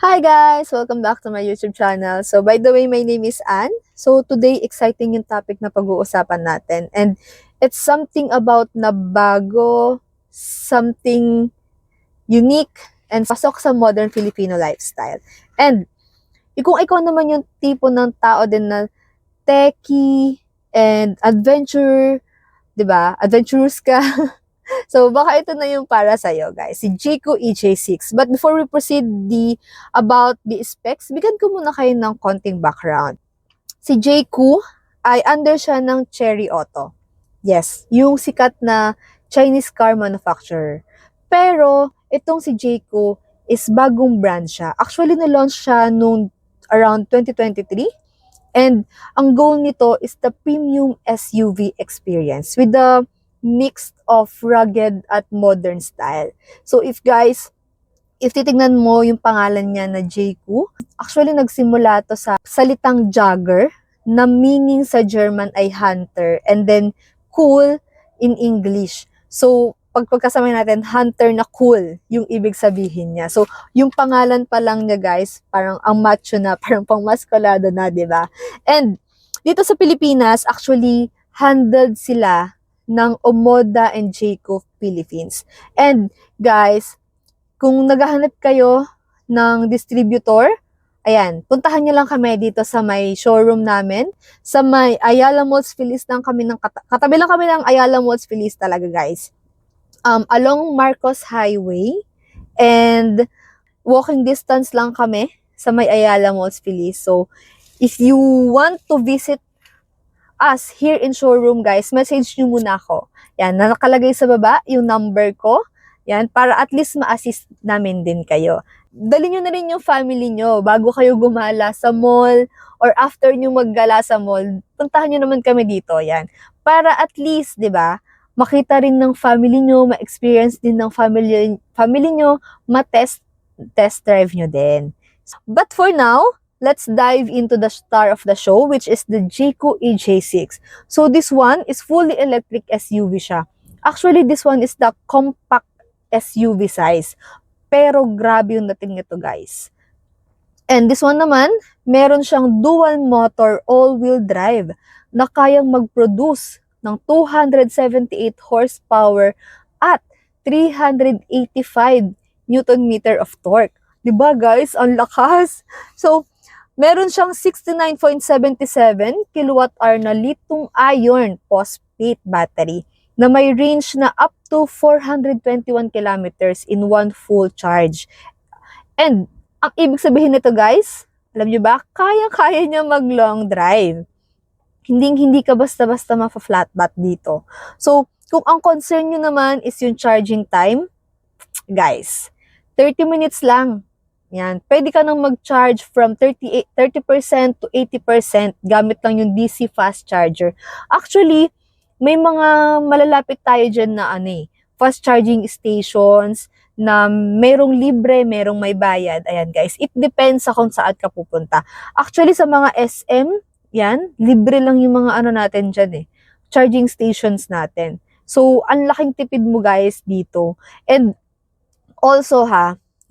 Hi guys! Welcome back to my YouTube channel. So by the way, my name is Anne. So today, exciting yung topic na pag-uusapan natin. And it's something about na bago, something unique, and pasok sa modern Filipino lifestyle. And kung ikaw naman yung tipo ng tao din na techie and adventure, 'di ba? Adventurous ka. So, baka ito na yung para sa'yo, guys. Si Jayco EJ6. But before we proceed about the specs, bigyan ko muna kayo ng konting background. Si Jayco ay under siya ng Chery Auto. Yes, yung sikat na Chinese car manufacturer. Pero, itong si Jayco is bagong brand siya. Actually, na-launch siya noong around 2023. And ang goal nito is the premium SUV experience with the mix of rugged at modern style. So if titignan mo yung pangalan niya na Jayco, actually nagsimula to sa salitang jogger na meaning sa German ay hunter and then cool in English. So pagkasama natin, hunter na cool yung ibig sabihin niya. So yung pangalan pa lang niya guys, parang ang macho na, parang pang maskulado na, di ba? And dito sa Pilipinas, actually handled sila ng Omoda and Jayco Philippines. And guys, kung naghahanap kayo ng distributor, ayan, puntahan nyo lang kami dito sa may showroom namin. Sa may Ayala Malls Feliz lang kami katabi lang kami ng Ayala Malls Feliz talaga guys. Along Marcos Highway and walking distance lang kami sa may Ayala Malls Feliz. So, if you want to visit us here in showroom guys, message nyo muna ako. Yan, nakalagay sa baba yung number ko. Yan, para at least ma-assist namin din kayo. Dali nyo na rin yung family nyo bago kayo gumala sa mall or after nyo maggala sa mall, puntahan nyo naman kami dito. Yan, para at least, di ba, makita rin ng family nyo, ma-experience din ng family nyo, ma-test drive nyo din. But for now, let's dive into the star of the show, which is the Jayco EJ6. So this one is fully electric SUV siya. Actually, this one is the compact SUV size. Pero grabe yung dating nito guys. And this one naman, meron siyang dual motor all-wheel drive na kayang mag-produce ng 278 horsepower at 385 Newton meter of torque. Diba guys, ang lakas. So, meron siyang 69.77 kWh na lithium-ion phosphate battery na may range na up to 421 kilometers in one full charge. And ang ibig sabihin nito guys, alam nyo ba, kaya-kaya niya mag-long drive. Hindi ka basta-basta ma-flatbat dito. So, kung ang concern nyo naman is yung charging time, guys, 30 minutes lang. Yan. Pwede ka nang mag-charge from 30% to 80% gamit lang yung DC fast charger. Actually, may mga malalapit tayo dyan na fast charging stations na merong libre, merong may bayad. Ayan guys, it depends sa kung saan ka pupunta. Actually, sa mga SM, yan, libre lang yung mga natin dyan charging stations natin. So, ang laking tipid mo guys dito. And also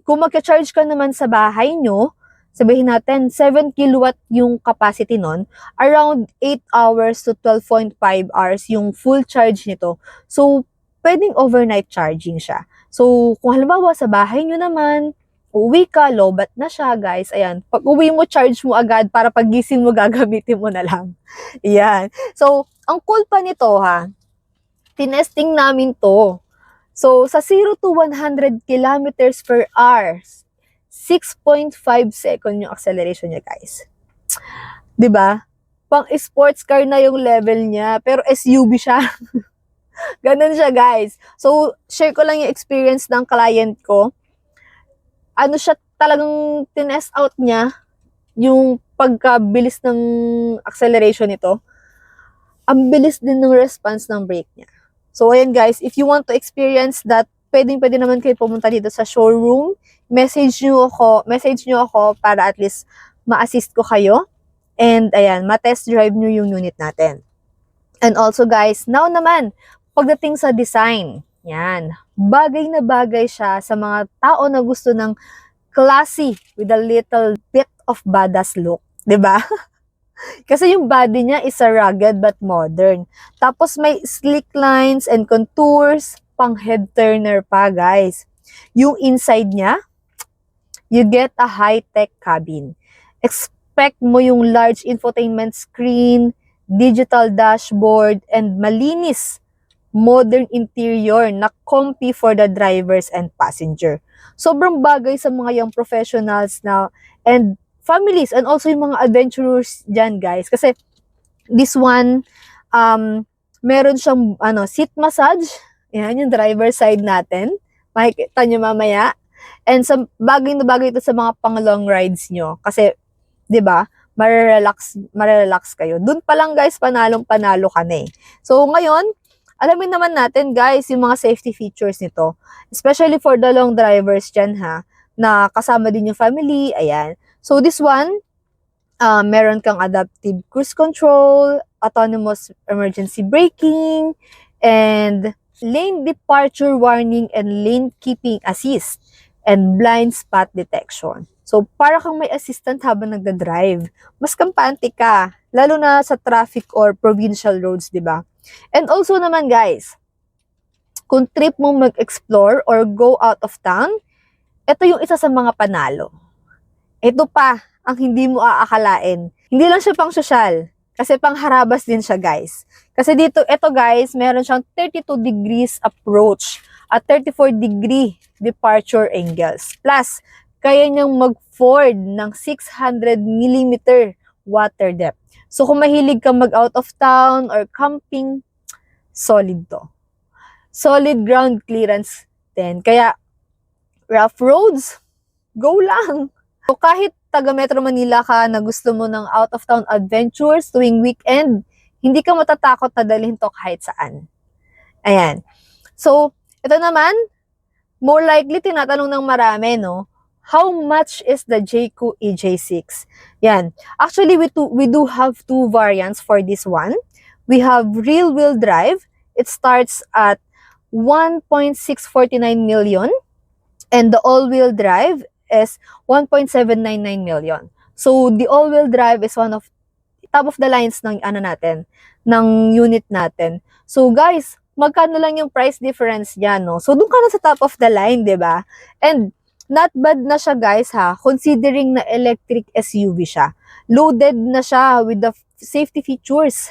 kung magka-charge ka naman sa bahay nyo, sabihin natin 7 kilowatt yung capacity nun, around 8 hours to 12.5 hours yung full charge nito. So, pwedeng overnight charging siya. So, kung halimbawa sa bahay nyo naman, uwi ka, lobat na siya guys. Ayan, pag uwi mo, charge mo agad para pag gising mo, gagamitin mo na lang. Ayan. So, ang cool pa nito tinesting namin to. So, sa 0 to 100 kilometers per hour, 6.5 second yung acceleration niya, guys. 'Di ba? Pang sports car na yung level niya, pero SUV siya. Ganun siya, guys. So, share ko lang yung experience ng client ko. Ano siya, talagang tinest out niya yung pagkabilis ng acceleration nito. Ang bilis din ng response ng brake niya. So, ayan guys, if you want to experience that, pwede naman kayo pumunta dito sa showroom. Message nyo ako para at least ma-assist ko kayo. And ayan, ma-test drive nyo yung unit natin. And also guys, now naman, pagdating sa design, yan, bagay na bagay siya sa mga tao na gusto ng classy with a little bit of badass look, 'di ba? Kasi yung body niya is a rugged but modern. Tapos may sleek lines and contours, pang head turner pa, guys. Yung inside niya, you get a high-tech cabin. Expect mo yung large infotainment screen, digital dashboard, and malinis modern interior na comfy for the drivers and passenger. Sobrang bagay sa mga young professionals na and families and also yung mga adventurers dyan, guys. Kasi this one, meron siyang seat massage. Yan, yung driver side natin. Makikita nyo mamaya. And sa bagay na bagay ito sa mga pang long rides nyo. Kasi, di ba, marerelax kayo. Doon pa lang, guys, panalo ka na eh. So, ngayon, alamin naman natin, guys, yung mga safety features nito. Especially for the long drivers dyan, ha, na kasama din yung family. Ayan. So, this one, meron kang adaptive cruise control, autonomous emergency braking, and lane departure warning and lane keeping assist, and blind spot detection. So, para kang may assistant habang nagda-drive. Mas kampante ka, lalo na sa traffic or provincial roads, di ba? And also naman, guys, kung trip mo mag-explore or go out of town, ito yung isa sa mga panalo. Ito pa, ang hindi mo aakalain. Hindi lang siya pang sosyal, kasi pang harabas din siya, guys. Kasi dito, ito guys, meron siyang 32 degrees approach at 34 degree departure angles. Plus, kaya niyang mag-ford ng 600 millimeter water depth. So, kung mahilig kang mag-out of town or camping, solid to. Solid ground clearance din. Kaya, rough roads, go lang. So, kahit taga Metro Manila ka na gusto mo ng out-of-town adventures tuwing weekend, hindi ka matatakot na dalhin to kahit saan. Ayan. So, ito naman, more likely, tinatanong ng marami, no? How much is the Jayco EJ6? Yan. Actually, we do have two variants for this one. We have rear-wheel drive. It starts at 1.649 million. And the all-wheel drive is 1.799 million. So, the all-wheel drive is one of top of the lines ng natin, ng unit natin. So, guys, magkano lang yung price difference diyan, no? So, doon ka na sa top of the line, 'di ba? And not bad na siya, guys, ha, considering na electric SUV siya. Loaded na siya with the safety features,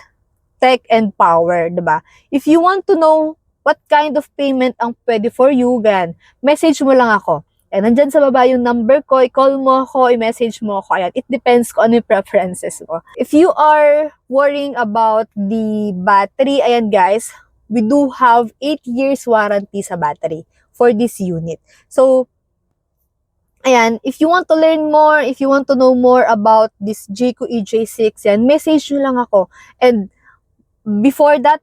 tech and power, 'di ba? If you want to know what kind of payment ang pwede for you, gan, message mo lang ako. And nandyan sa baba yung number ko, i-call mo ako, i-message mo ako. Ayan, it depends kung ano yung preferences mo. If you are worrying about the battery, ayan guys, we do have 8 years warranty sa battery for this unit. So, ayan, if you want to learn more, if you want to know more about this Jayco EJ6, yan, message nyo lang ako. And before that,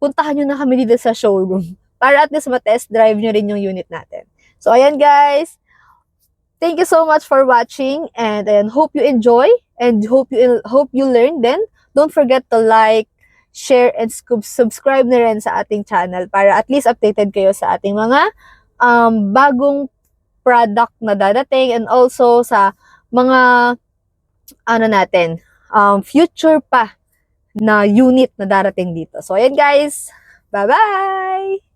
puntahan nyo na kami dito sa showroom para at least ma-test drive nyo rin yung unit natin. So, ayan guys. Thank you so much for watching and hope you enjoy and hope you learn then. Don't forget to like, share, and subscribe na rin sa ating channel para at least updated kayo sa ating mga bagong product na dadating and also sa mga natin, future pa na unit na darating dito. So, ayan guys. Bye-bye!